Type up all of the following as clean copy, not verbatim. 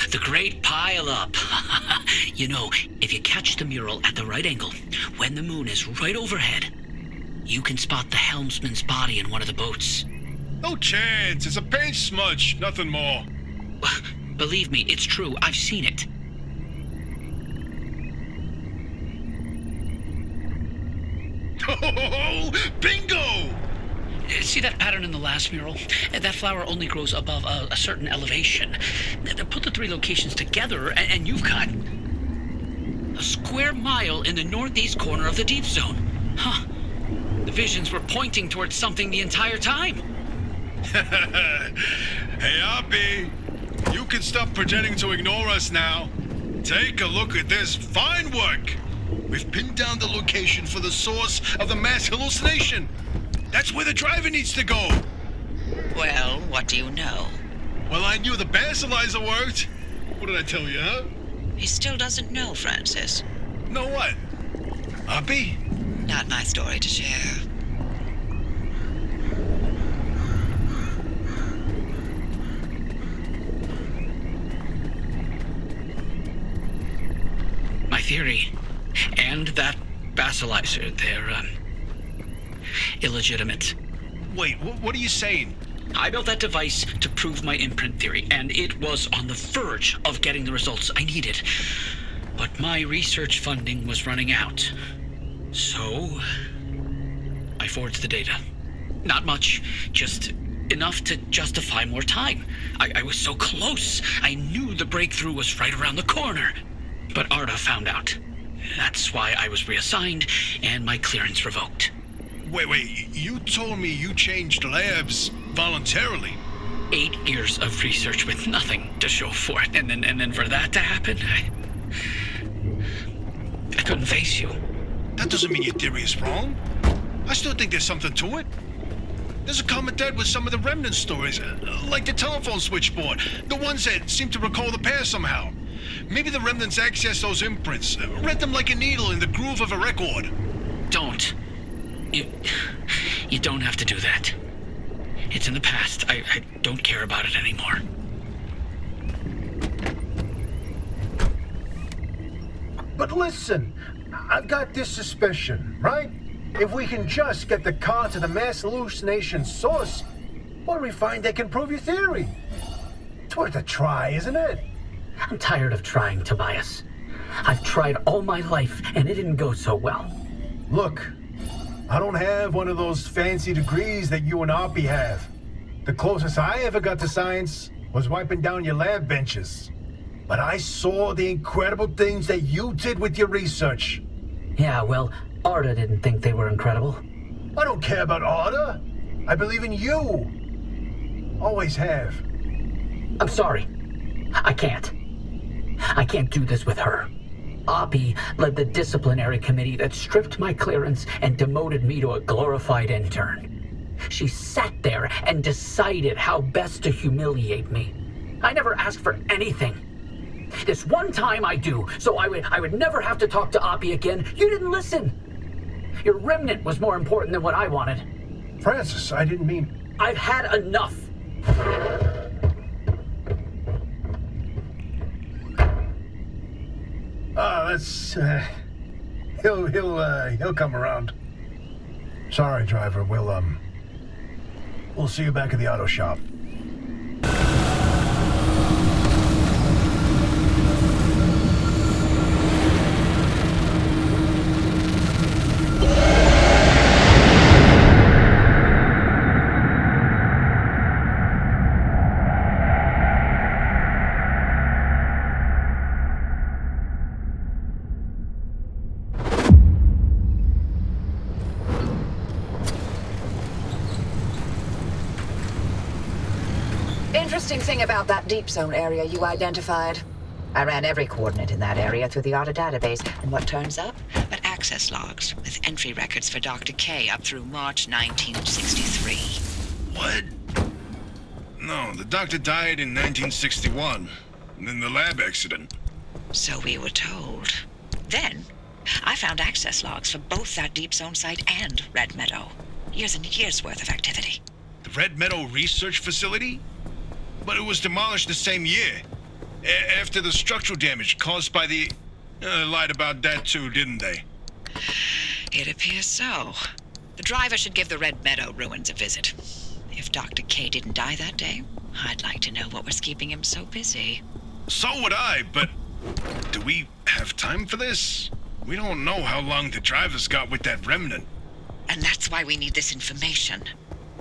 The Great Pile-Up. You know, if you catch the mural at the right angle, when the moon is right overhead, you can spot the helmsman's body in one of the boats. No chance. It's a paint smudge, nothing more. Believe me, it's true. I've seen it. Oh, bingo! See that pattern in the last mural? That flower only grows above a certain elevation. Put the three locations together, and you've got a square mile in the northeast corner of the deep zone. Huh. The visions were pointing towards something the entire time. Hey, Oppie, you can stop pretending to ignore us now. Take a look at this fine work. We've pinned down the location for the source of the mass hallucination. That's where the driver needs to go. Well, what do you know? Well, I knew the basilizer worked. What did I tell you, huh? He still doesn't know, Francis. Know what? Oppie? Not my story to share. My theory, and that basilizer, they're, illegitimate. Wait, what are you saying? I built that device to prove my imprint theory, and it was on the verge of getting the results I needed. But my research funding was running out. So, I forged the data. Not much, just enough to justify more time. I was so close. I knew the breakthrough was right around the corner. But Arda found out. That's why I was reassigned and my clearance revoked. Wait, you told me you changed labs voluntarily. 8 years of research with nothing to show for it, and then for that to happen, I couldn't face you. That doesn't mean your theory is wrong. I still think there's something to it. There's a common thread with some of the remnant stories, like the telephone switchboard, the ones that seem to recall the past somehow. Maybe the remnants access those imprints, read them like a needle in the groove of a record. Don't. You don't have to do that. It's in the past. I don't care about it anymore. But listen, I've got this suspicion, right? If we can just get the car to the mass hallucination source, what do we find that can prove your theory? It's worth a try, isn't it? I'm tired of trying, Tobias. I've tried all my life, and it didn't go so well. Look, I don't have one of those fancy degrees that you and Oppie have. The closest I ever got to science was wiping down your lab benches. But I saw the incredible things that you did with your research. Yeah, well, Arda didn't think they were incredible. I don't care about Arda. I believe in you. Always have. I'm sorry. I can't. I can't do this with her. Oppie led the disciplinary committee that stripped my clearance and demoted me to a glorified intern. She sat there and decided how best to humiliate me. I never asked for anything. This one time I do, so I would never have to talk to Oppie again. You didn't listen. Your remnant was more important than what I wanted. Francis, I didn't mean... I've had enough. That's... He'll come around. Sorry, driver. We'll see you back at the auto shop. Interesting thing about that deep zone area you identified. I ran every coordinate in that area through the AUTA database, and what turns up? But access logs with entry records for Dr. K up through March 1963. What? No, the doctor died in 1961. In the lab accident. So we were told. Then, I found access logs for both that deep zone site and Red Meadow. Years and years worth of activity. The Red Meadow Research Facility? But it was demolished the same year. After the structural damage caused by the... lied about that too, didn't they? It appears so. The driver should give the Red Meadow ruins a visit. If Dr. K didn't die that day, I'd like to know what was keeping him so busy. So would I, but do we have time for this? We don't know how long the driver's got with that remnant. And that's why we need this information.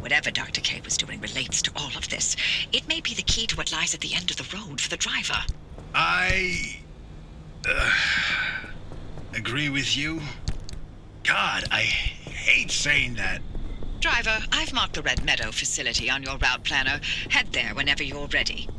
Whatever Dr. K was doing relates to all of this. It may be the key to what lies at the end of the road for the driver. I... agree with you. God, I hate saying that. Driver, I've marked the Red Meadow facility on your route planner. Head there whenever you're ready.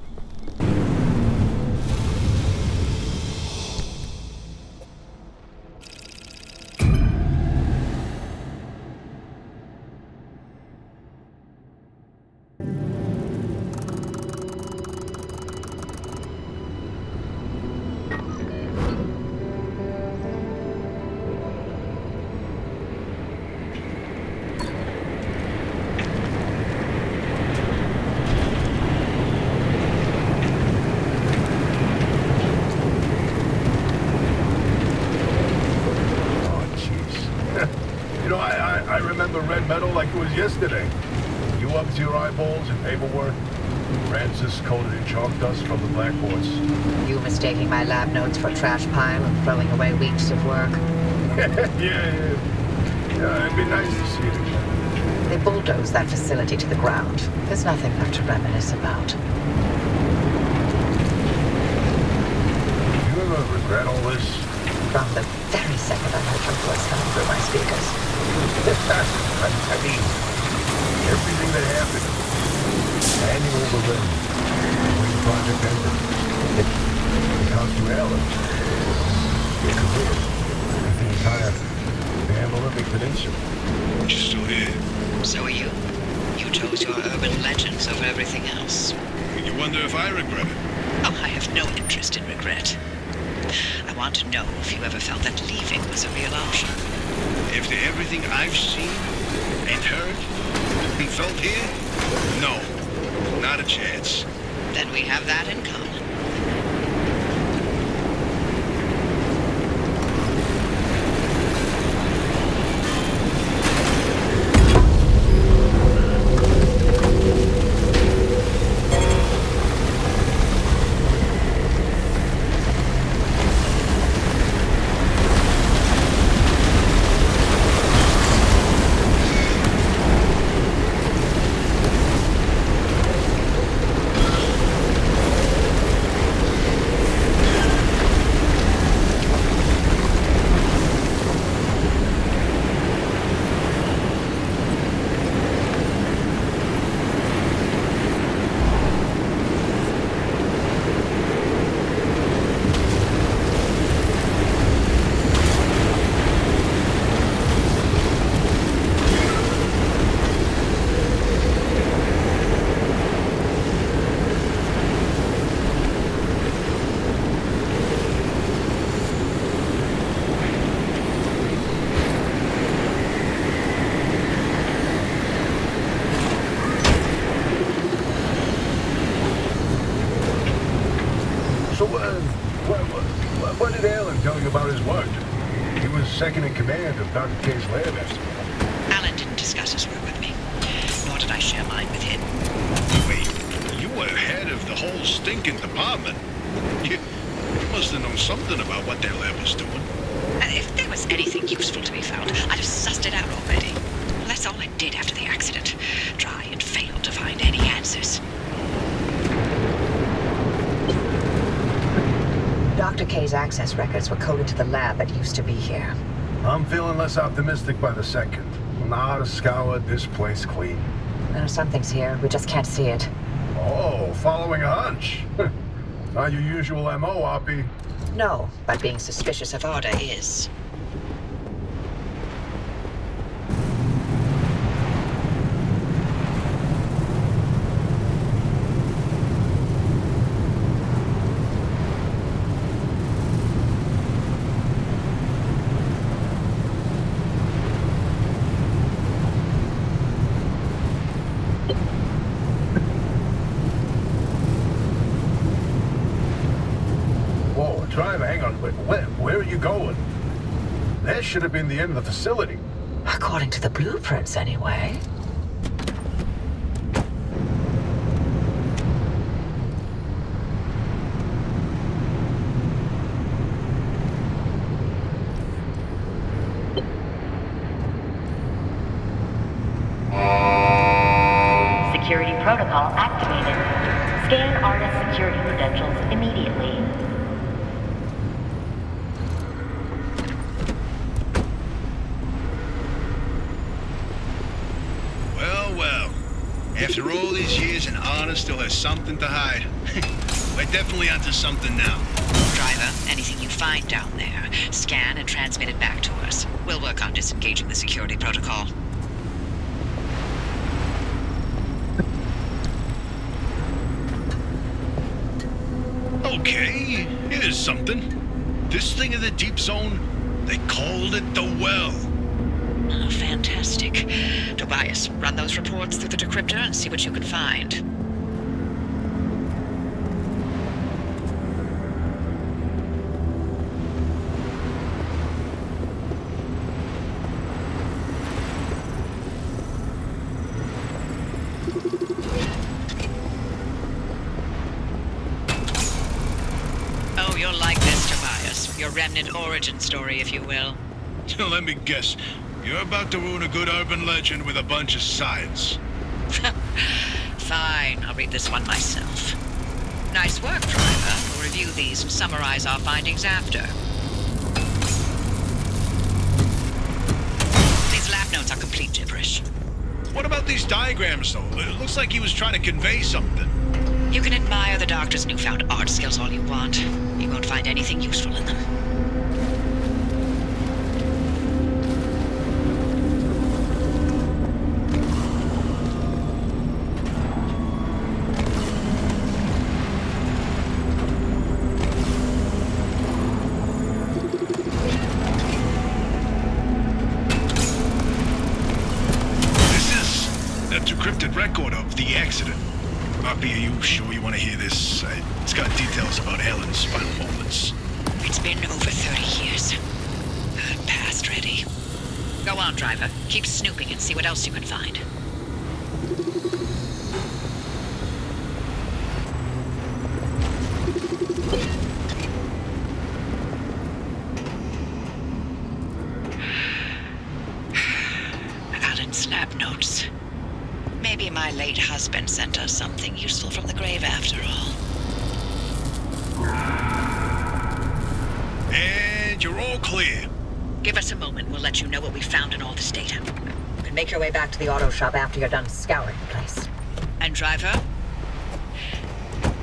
I remember Red Meadow like it was yesterday. You up to your eyeballs in paperwork. Francis coated in chalk dust from the blackboards. You mistaking my lab notes for a trash pile and throwing away weeks of work. Yeah, it'd be nice to see it again. They bulldozed that facility to the ground. There's nothing left to reminisce about. You ever regret all this? From the very second I heard your voice coming through my speakers. I mean, everything that happened. Handing over the Wing Project ended. It cost you Alan. Your career. The entire damn Olympic Peninsula. You're still here. So are you. You chose your urban legends over everything else. You wonder if I regret it? Oh, I have no interest in regret. I want to know if you ever felt that leaving was a real option. After everything I've seen and heard and felt here? No, not a chance. Then we have that in common. So, what did Alan tell you about his work? He was second in command of Dr. K's lab estimate. Alan didn't discuss his work with me, nor did I share mine with him. Wait, you were head of the whole stinking department. You must have known something about what their lab was doing. If there was anything useful to be found, I'd have sussed it out already. Well, that's all I did after the accident. Try and fail to find any answers. Dr. K's access records were coded to the lab that used to be here. I'm feeling less optimistic by the second. Now to scour this place clean. Something's here. We just can't see it. Oh, following a hunch. Not your usual M.O., Oppie. No, but being suspicious of Order is. you going? That should have been the end of the facility. According to the blueprints, anyway. Security protocol activated. Scan artist security credentials immediately. Well. After all these years, and Anna still has something to hide. We're definitely onto something now. Driver, anything you find down there, scan and transmit it back to us. We'll work on disengaging the security protocol. Okay, here's something. This thing in the deep zone, they called it the Well. Oh, fantastic. Tobias, run those reports through the decryptor and see what you can find. Oh, you'll like this, Tobias. Your remnant origin story, if you will. Let me guess. You're about to ruin a good urban legend with a bunch of science. Fine, I'll read this one myself. Nice work, Driver. We'll review these and summarize our findings after. These lab notes are complete gibberish. What about these diagrams, though? It looks like he was trying to convey something. You can admire the doctor's newfound art skills all you want. You won't find anything useful in them. Decrypted record of the accident. Poppy, are you sure you want to hear this? It's got details about Helen's final moments. It's been over 30 years. I'm past ready. Go on, Driver. Keep snooping and see what else you can find. Alan's lab notes. Maybe my late husband sent us something useful from the grave after all. And you're all clear. Give us a moment. We'll let you know what we found in all this data. You can make your way back to the auto shop after you're done scouring the place. And Driver,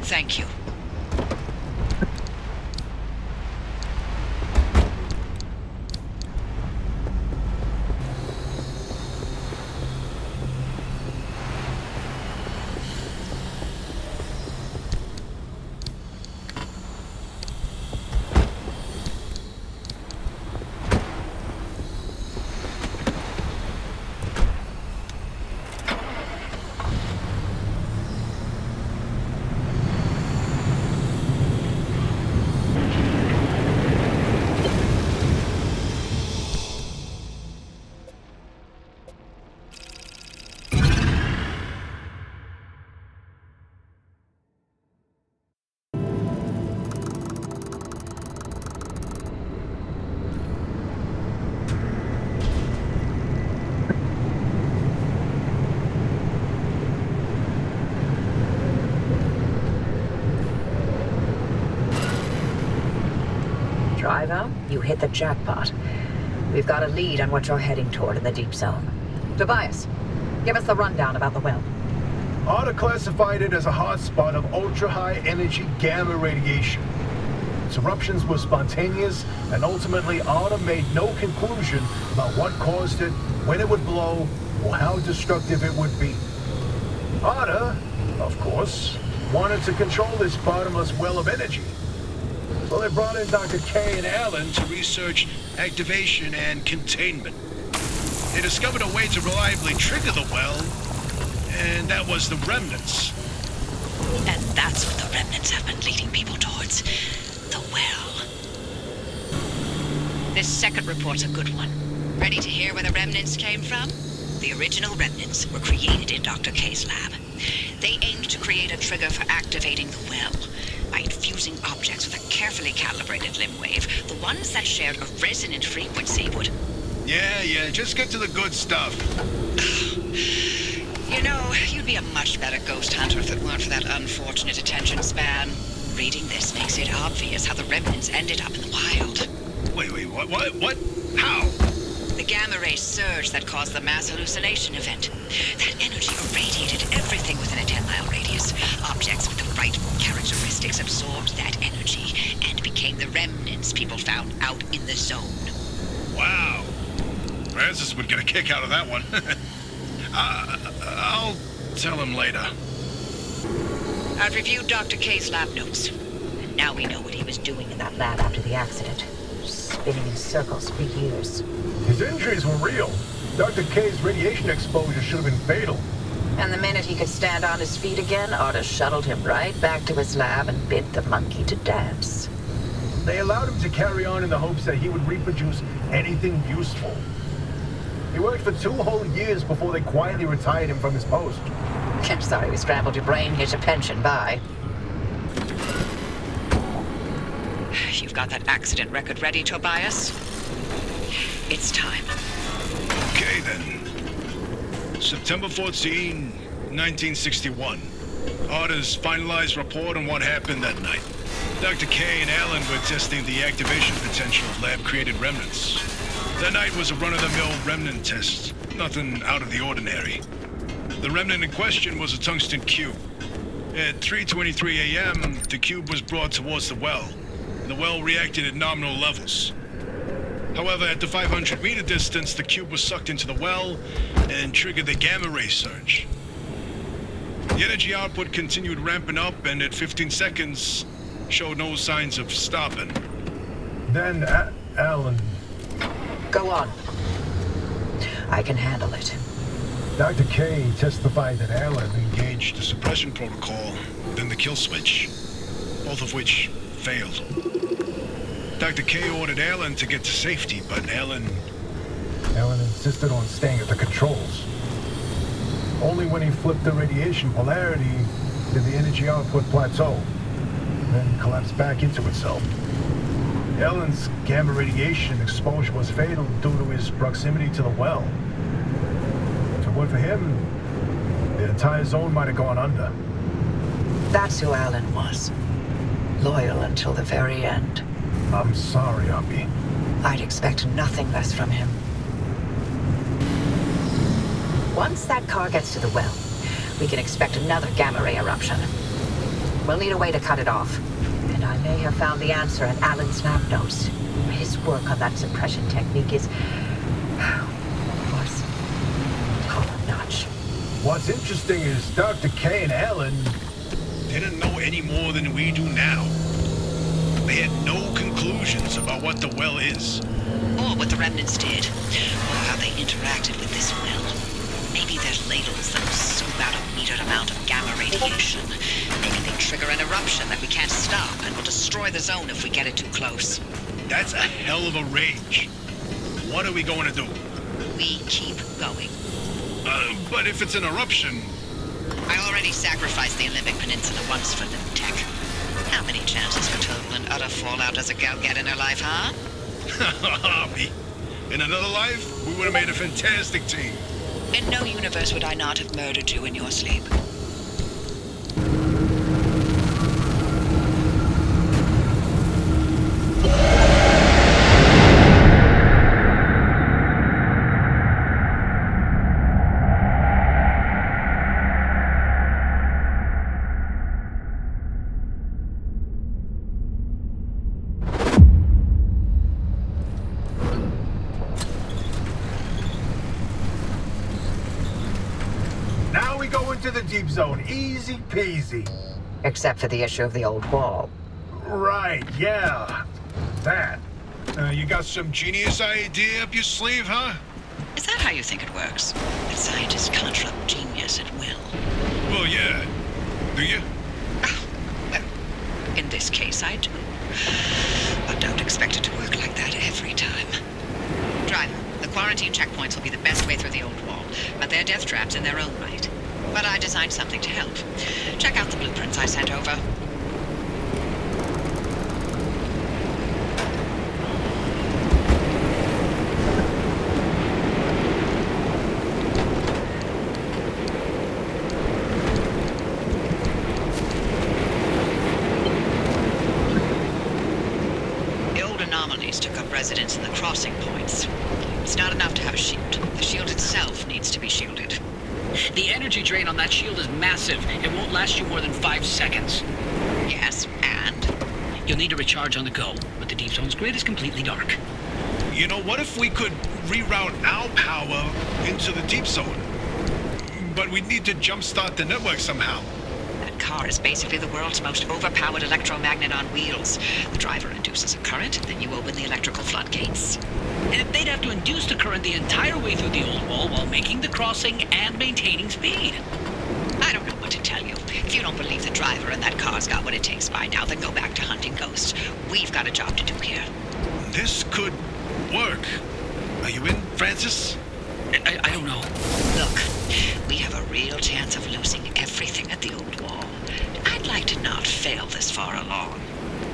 thank you. Driver, you hit the jackpot. We've got a lead on what you're heading toward in the deep zone. Tobias, give us the rundown about the well. Otta classified it as a hotspot of ultra-high energy gamma radiation. Its eruptions were spontaneous, and ultimately Otta made no conclusion about what caused it, when it would blow, or how destructive it would be. Otta, of course, wanted to control this bottomless well of energy. So they brought in Dr. K and Alan To research activation and containment. They discovered a way to reliably trigger the well, and that was the remnants. And that's what the remnants have been leading people towards. The well. This second report's a good one. Ready to hear where the remnants came from? The original remnants were created in Dr. K's lab. They aimed to create a trigger for activating the well by infusing objects with a carefully calibrated limb wave. The ones that shared a resonant frequency would... Yeah, just get to the good stuff. You know, you'd be a much better ghost hunter if it weren't for that unfortunate attention span. Reading this makes it obvious how the remnants ended up in the wild. Wait, what? How? The gamma ray surge that caused the mass hallucination event. That energy irradiated everything within a 10-mile radius. Objects with the right characteristics absorbed that energy and became the remnants people found out in the zone. Wow. Francis would get a kick out of that one. I'll tell him later. I've reviewed Dr. K's lab notes. And now we know what he was doing in that Lab after the accident. Spinning in circles for years. His injuries were real. Dr. K's radiation exposure should have been fatal. And the minute he could stand on his feet again, Otis shuttled him right back to his lab and bid the monkey to dance. They allowed him to carry on in the hopes that he would reproduce anything useful. He worked for 2 whole years before they quietly retired him from his post. I'm sorry we scrambled your brain. Here's your pension. Bye. You've got that accident record ready, Tobias? It's time. Okay, then. September 14, 1961. Arda's finalized report on what happened that night. Dr. K and Alan were testing the activation potential of lab-created remnants. That night was a run-of-the-mill remnant test. Nothing out of the ordinary. The remnant in question was a tungsten cube. At 3:23 a.m., the cube was brought towards the well. The well reacted at nominal levels. However, at the 500-meter distance, the cube was sucked into the well and triggered the gamma ray surge. The energy output continued ramping up, and at 15 seconds, showed no signs of stopping. Then, Alan... Go on. I can handle it. Dr. K testified that Alan Engaged the suppression protocol, then the kill switch, both of which failed. Dr. K ordered Alan to get to safety, but Alan insisted on staying at the controls. Only when he flipped the radiation polarity did the energy output plateau, then collapse back into itself. Alan's gamma radiation exposure was fatal due to his proximity to the well. If it weren't for him, the entire zone might have gone under. That's who Alan was. Loyal until the very end. I'm sorry, Oppie. I'd expect nothing less from him. Once that car gets to the well, we can expect another gamma ray eruption. We'll need a way to cut it off. And I may have found the answer in Alan's lab notes. His work on that suppression technique was top-notch. What's interesting is Dr. K and Alan didn't know any more than we do now. They had no conclusions about what the well is. Or what the remnants did. Or how they interacted with this well. Maybe there's ladles that will scoop out a metered amount of gamma radiation. Maybe they trigger an eruption that we can't stop and will destroy the zone if we get it too close. That's a hell of a range. What are we going to do? We keep going. But if it's an eruption... I already sacrificed the Olympic Peninsula once for Lim Tech. How many chances for total and utter fallout does a gal get in her life, huh? Oppie, in another life, we would have made a fantastic team. In no universe would I not have murdered you in your sleep. to the deep zone. Easy peasy. Except for the issue of the old wall. Right, yeah. That. You got some genius idea up your sleeve, huh? Is that how you think it works? That scientists construct genius at will? Well, yeah. Do you? Well, in this case, I do. But don't expect it to work like that every time. Driver, the quarantine checkpoints will be the best way through the old wall, but they're death traps in their own right. But I designed something to help. Check out the blueprints I sent over. Took up residence in the crossing points. It's not enough to have a shield. The shield itself needs to be shielded. The energy drain on that shield is massive. It won't last you more than 5 seconds. Yes, and? You'll need to recharge on the go, but the Deep Zone's grid is completely dark. You know, what if we could reroute our power into the Deep Zone? But we'd need to jumpstart the network somehow. That car is basically the world's most overpowered electromagnet on wheels. The driver induces a current, then you open the electrical floodgates. And they'd have to induce the current the entire way through the old wall while making the crossing and maintaining speed. I don't know what to tell you. If you don't believe the driver and that car's got what it takes by now, then go back to hunting ghosts. We've got a job to do here. This could work. Are you in, Francis? I don't know. Look, we have a real chance of losing everything at the old wall. I'd like to not fail this far along.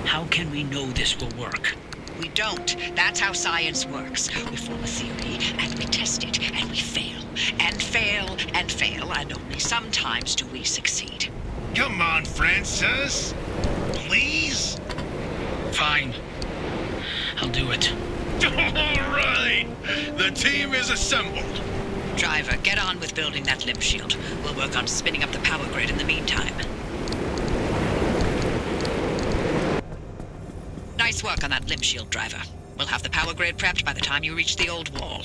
How can we know this will work? We don't. That's how science works. We form a theory, and we test it, and we fail. And fail, and fail, and only sometimes do we succeed. Come on, Francis. Please? Fine. I'll do it. All right. The team is assembled. Driver, get on with building that limb shield. We'll work on spinning up the power grid in the meantime. Nice work on that limb shield, Driver. We'll have the power grid prepped by the time you reach the old wall.